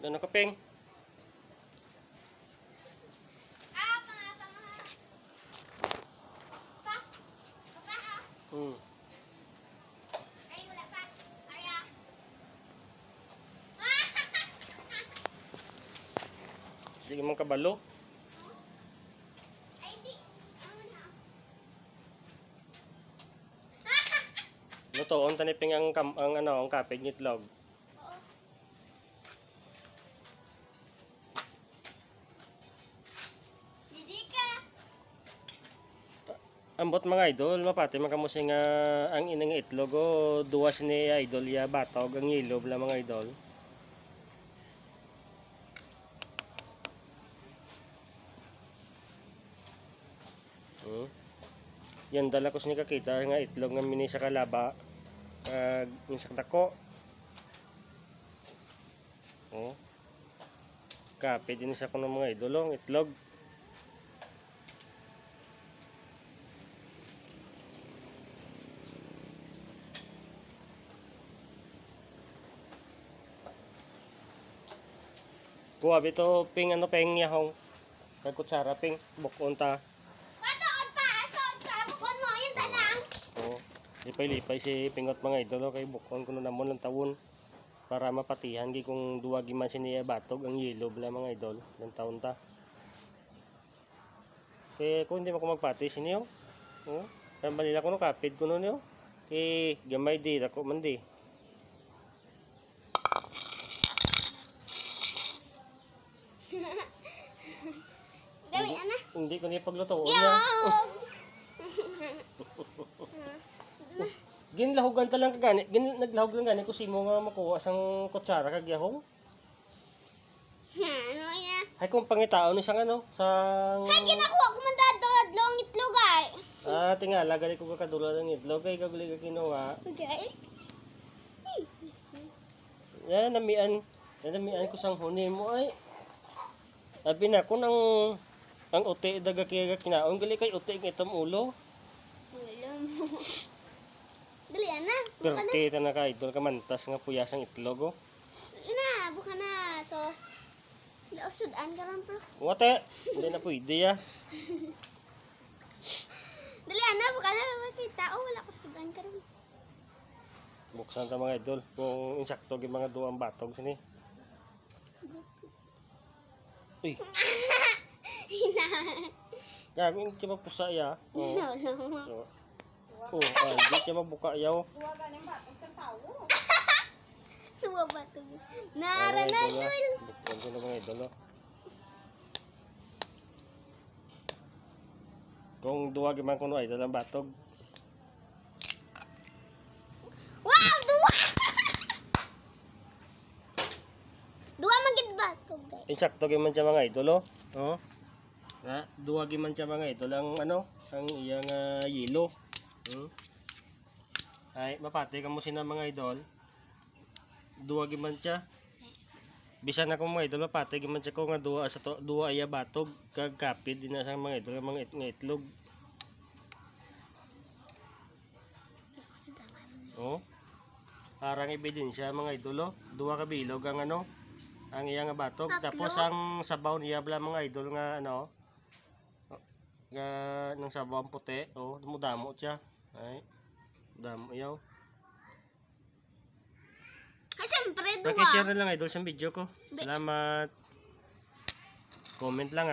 Ano ka, Peng? Hmm. Ay, wala pa. Arya. Hindi ka man kabalo. Ay, di. Ano na? Lutoon tani Peng ang kapig ngitlog. Oo. Didi ka. Ambot mga idol, mapati makamusing ang inang itlog o duwas ni idol ya batog ang ilob la mga idol. Yan dala ko ni kakita nga itlog nga mini sa kalaba yung sa dako. Oh. Kape din sa kuno mga idol itlog. Kuha bito Peng Peng yahong. Kay kutsara Peng bukon ta. Patoon pa. Atoon ka. Bukon mo. Yun na lang. Oh, lipay-lipay si Pingot mga idol kay bukon kuno namon lang tawon para mapatihan gi kung duwag man siniya batog ang yelo bla mga idol ng taon ta. Kaya kung hindi mo ko magpati siniyo. Oh, kan balila kuno kapid kuno niyo. Kay gamay di dako man di. Dali, ana. Hindi ko ni paglutoon Yo! niya. Ginlahugan ta lang kagani, naglahog lang gani ko simo nga makuha sang kutsara kag yahong. Ano yan? Hay kung pangitao ni sang sang Ay, ginakuha ko man dadod. Long itlog ay. tingala gali ko kakadula ng itlog kay kaguli ka kinuha. Okay. Yan namian ko sang huni mo ay. Abi na ko nang ang uti daga kaya kinaon gali kay uti ng itom ulo. Wala mo. Dali, ana. Pero Buka na. kita na ka idol ka mantas nga puyas ang itlog oh. Dali na. Buka na. Sos. Lausudaan ka rin, bro. Wate, hindi na pwede ya. Dali, ana. Buka na. Makita. Oh, wala ko sudan ka rin. Buksan ta mga idol kung insakto gi mga duwang batog sini. Uy, Hina. gagawin ki mapusa ya. Oh. No. So, di ki mabuka yaw. Suwa ba ito? Nara na, Dul. Buksan ko na mga idol oh. Kung duwag man kuno idol ang batog. Wow, dua! Dua magid ba ito, guys? Insakto gi man siya mga idol oh. Oh. Duwag gi man siya mga idol ang ang iyang yelo. Ay mapati kamo sina mga idol. Duwag gi man siya. Bisan ako mga idol mapati gi man siya ko nga duwa iya batog kag kapid din na sang mga idol mga itlog. Oh. Parang ebidensya mga idol oh. Duwa ka bilog ang ang iyang batog. Tatlo? Tapos ang sabaw niya bla mga idol nga nga ng sabaw ang puti oh, dumudamo siya. Ay. Damo yaw. Ay, siyempre, dua. Paki-share na lang idol sa video ko. Salamat. Comment lang